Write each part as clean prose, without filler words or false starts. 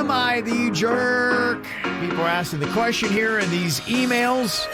Am I the jerk? People are asking the question here in these emails.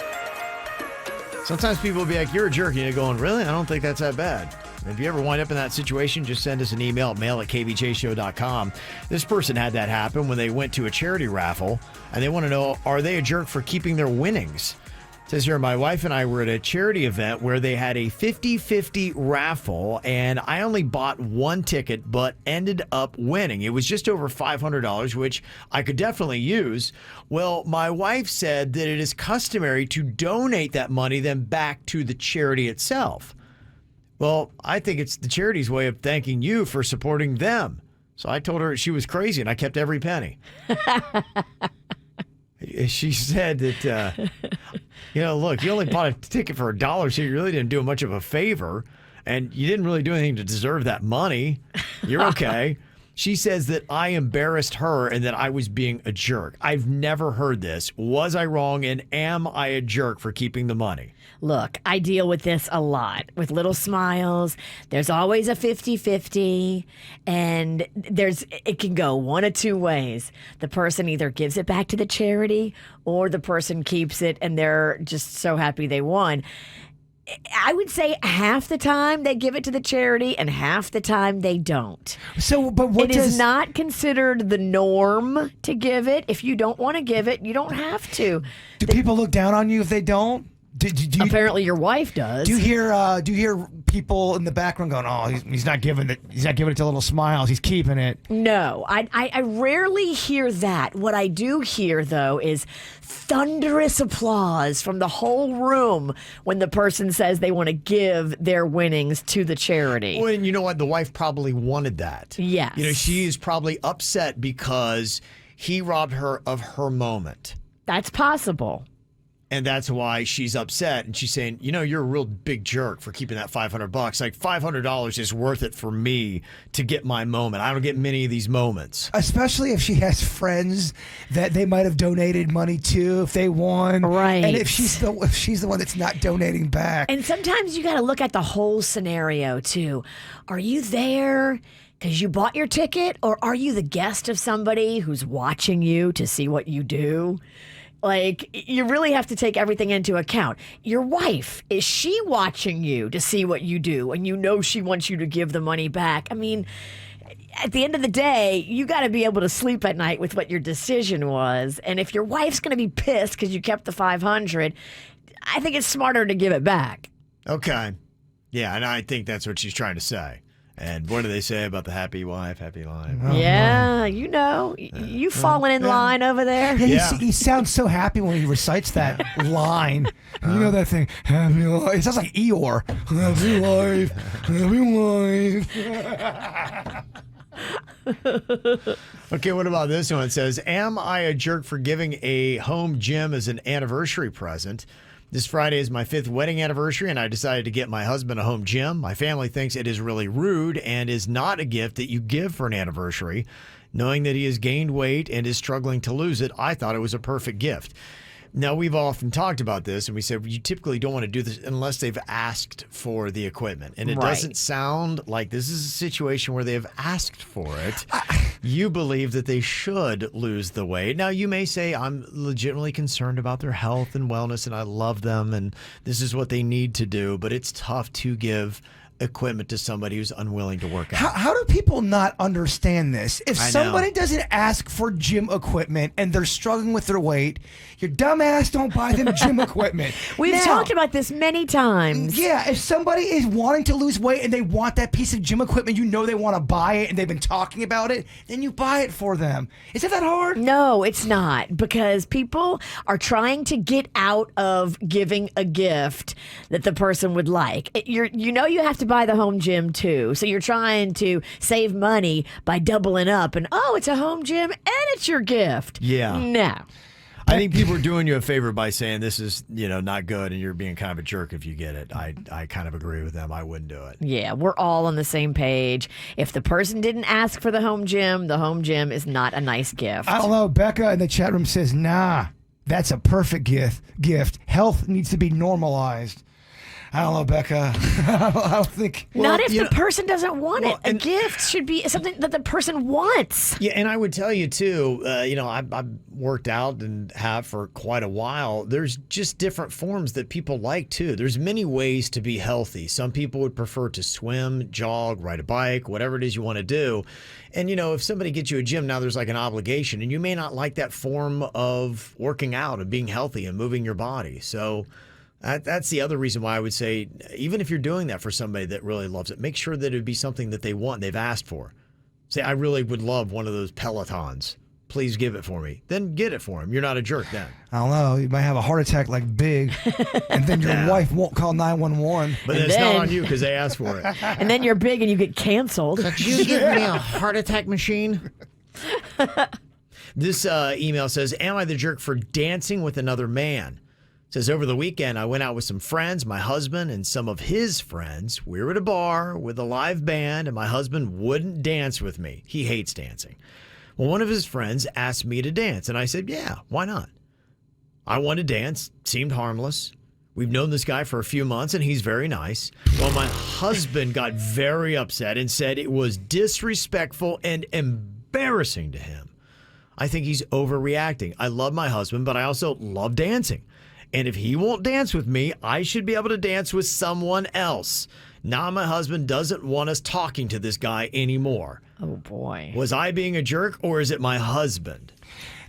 Sometimes people will be like, you're a jerk. And you're going, really? I don't think that's that bad. If you ever wind up in that situation, just send us an email at mail@kvjshow.com. This person had that happen when they went to a charity raffle, and they want to know, are they a jerk for keeping their winnings? It says here, my wife and I were at a charity event where they had a 50-50 raffle, and I only bought one ticket but ended up winning. It was just over $500, which I could definitely use. Well, my wife said that it is customary to donate that money then back to the charity itself. Well, I think it's the charity's way of thanking you for supporting them. So I told her she was crazy, and I kept every penny. She said that, look, you only bought a ticket for $1, so you really didn't do much of a favor, and you didn't really do anything to deserve that money. You're okay. She says that I embarrassed her and that I was being a jerk. I've never heard this. Was I wrong, and am I a jerk for keeping the money? Look, I deal with this a lot with little smiles. There's always a 50-50, and it can go one of two ways. The person either gives it back to the charity or the person keeps it and they're just so happy they won. I would say half the time they give it to the charity and half the time they don't. So, but what it is not considered the norm to give it. If you don't want to give it, you don't have to. Do people look down on you if they don't? Do you, apparently, your wife does. Do you hear people in the background going, "Oh, he's not giving it. He's not giving it to little smiles. He's keeping it." No, I rarely hear that. What I do hear though is thunderous applause from the whole room when the person says they want to give their winnings to the charity. Well, and you know what? The wife probably wanted that. Yes. She is probably upset because he robbed her of her moment. That's possible. And that's why she's upset. And she's saying, you're a real big jerk for keeping that $500. Like, $500 is worth it for me to get my moment. I don't get many of these moments. Especially if she has friends that they might have donated money to if they won. Right. And if she's the one that's not donating back. And sometimes you got to look at the whole scenario, too. Are you there because you bought your ticket? Or are you the guest of somebody who's watching you to see what you do? Like, you really have to take everything into account. Your wife, is she watching you to see what you do? And she wants you to give the money back. I mean, at the end of the day, you got to be able to sleep at night with what your decision was. And if your wife's going to be pissed because you kept the $500, I think it's smarter to give it back. Okay. Yeah, and I think that's what she's trying to say. And what do they say about the happy wife, happy life? Yeah, you've fallen in line over there. Yeah, he sounds so happy when he recites that line. You know that thing, happy life. It sounds like Eeyore. Happy life, happy life. Okay, what about this one? It says, am I a jerk for giving a home gym as an anniversary present? This Friday is my 5th wedding anniversary, and I decided to get my husband a home gym. My family thinks it is really rude and is not a gift that you give for an anniversary. Knowing that he has gained weight and is struggling to lose it, I thought it was a perfect gift. Now, we've often talked about this, and we said you typically don't want to do this unless they've asked for the equipment. And it doesn't sound like this is a situation where they have asked for it. You believe that they should lose the weight. Now, you may say, I'm legitimately concerned about their health and wellness, and I love them, and this is what they need to do. But it's tough to give equipment to somebody who's unwilling to work out. How do people not understand this? If somebody doesn't ask for gym equipment and they're struggling with their weight, your dumb ass don't buy them gym equipment. We've talked about this many times. Yeah, if somebody is wanting to lose weight and they want that piece of gym equipment, they want to buy it and they've been talking about it, then you buy it for them. Is it that hard? No, it's not, because people are trying to get out of giving a gift that the person would like. You have to buy the home gym too. So you're trying to save money by doubling up and, it's a home gym and it's your gift. Yeah. No. I think people are doing you a favor by saying this is, not good and you're being kind of a jerk if you get it. I kind of agree with them. I wouldn't do it. Yeah, we're all on the same page. If the person didn't ask for the home gym is not a nice gift. I don't know. Becca in the chat room says, nah, that's a perfect gift. Health needs to be normalized. I don't know, Becca. I don't think. Not if you the person doesn't want it. A and- gift should be something that the person wants. Yeah, and I would tell you too, I've worked out and have for quite a while. There's just different forms that people like too. There's many ways to be healthy. Some people would prefer to swim, jog, ride a bike, whatever it is you want to do. And, if somebody gets you a gym, now there's like an obligation, and you may not like that form of working out and being healthy and moving your body. So that's the other reason why I would say, even if you're doing that for somebody that really loves it, make sure that it would be something that they want, they've asked for. Say, I really would love one of those Pelotons. Please give it for me. Then get it for him. You're not a jerk then. I don't know. You might have a heart attack like Big, and then your wife won't call 911. But And it's not then- on you because they asked for it. And then you're big and you get canceled. Could you give me a heart attack machine? This email says, am I the jerk for dancing with another man? It says, over the weekend, I went out with some friends, my husband and some of his friends. We were at a bar with a live band, and my husband wouldn't dance with me. He hates dancing. Well, one of his friends asked me to dance, and I said, yeah, why not? I wanted to dance. Seemed harmless. We've known this guy for a few months, and he's very nice. Well, my husband got very upset and said it was disrespectful and embarrassing to him. I think he's overreacting. I love my husband, but I also love dancing. And if he won't dance with me, I should be able to dance with someone else. Now my husband doesn't want us talking to this guy anymore. Oh, boy. Was I being a jerk, or is it my husband?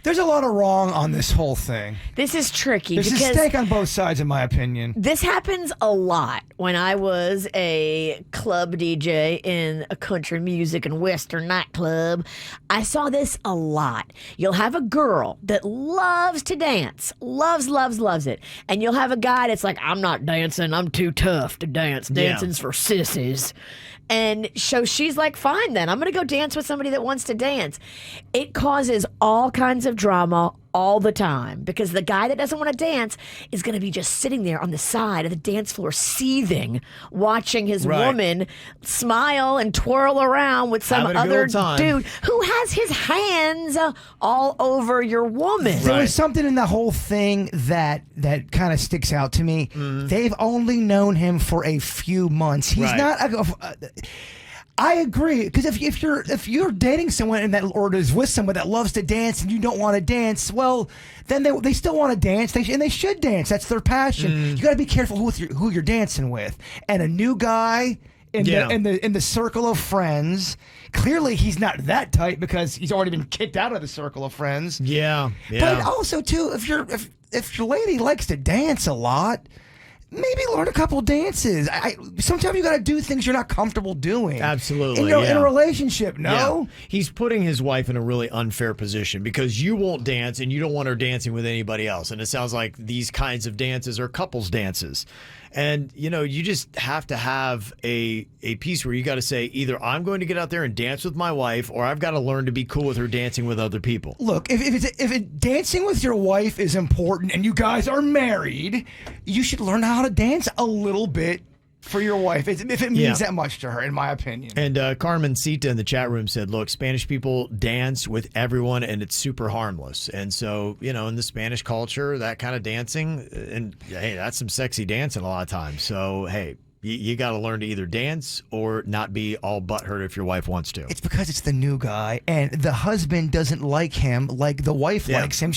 There's a lot of wrong on this whole thing. This is tricky There's a because stake on both sides, in my opinion. this happens a lot. When I was a club DJ in a country music and western nightclub, I saw this a lot. You'll have a girl that loves to dance, loves it. And you'll have a guy that's like, I'm not dancing, I'm too tough to dance. Dancing's for sissies. And so she's like, fine then, I'm going to go dance with somebody that wants to dance. It causes all kinds of drama all the time because the guy that doesn't want to dance is going to be just sitting there on the side of the dance floor seething, watching his Right. woman smile and twirl around with some Having a good other old time. dude who has his hands all over your woman. There Right. was something in the whole thing that kind of sticks out to me. They've only known him for a few months. He's Right. not. I agree, because if you're dating someone or is with someone that loves to dance and you don't want to dance, well, then they still want to dance. They should dance. That's their passion. You got to be careful who you're dancing with. And a new guy in the circle of friends. Clearly, he's not that tight because he's already been kicked out of the circle of friends. Yeah. But also too, if your lady likes to dance a lot, maybe learn a couple dances. Sometimes you got to do things you're not comfortable doing. Absolutely, In a yeah. relationship, no. Yeah. He's putting his wife in a really unfair position because you won't dance and you don't want her dancing with anybody else. And it sounds like these kinds of dances are couples dances. And, you just have to have a piece where you got to say either I'm going to get out there and dance with my wife or I've got to learn to be cool with her dancing with other people. Look, if dancing with your wife is important and you guys are married, you should learn how to dance a little bit for your wife, if it means that much to her, in my opinion. And Carmen Sita in the chat room said, look, Spanish people dance with everyone and it's super harmless. And so, in the Spanish culture, that kind of dancing, and hey, that's some sexy dancing a lot of times. So, hey, you got to learn to either dance or not be all butthurt if your wife wants to. It's because it's the new guy, and the husband doesn't like him like the wife likes him.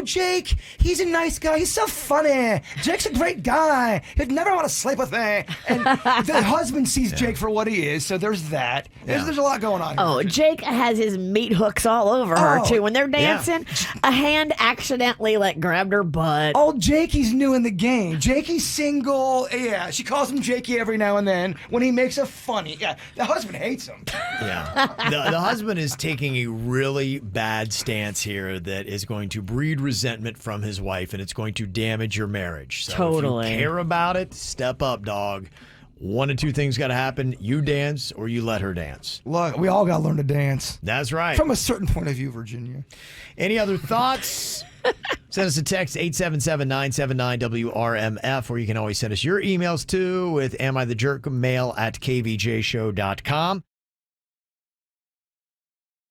Jake, he's a nice guy. He's so funny. Jake's a great guy. He'd never want to sleep with me. And the husband sees Jake for what he is, so there's that. There's a lot going on. Oh, Jake has his meat hooks all over her, too. When they're Yeah. dancing, a hand accidentally, grabbed her butt. Old Jakey's new in the game. Jakey's single. Yeah, she calls him Jakey every now and then when he makes a funny. Yeah, the husband hates him. Yeah. The husband is taking a really bad stance here that is going to breed resentment from his wife, and it's going to damage your marriage. So Totally. if you care about it, step up, dog. One of two things got to happen. You dance or you let her dance. Look, we all got to learn to dance. That's right. From a certain point of view, Virginia. Any other thoughts? Send us a text, 877-979-WRMF, or you can always send us your emails too with Am I the Jerk? Mail at kvjshow.com.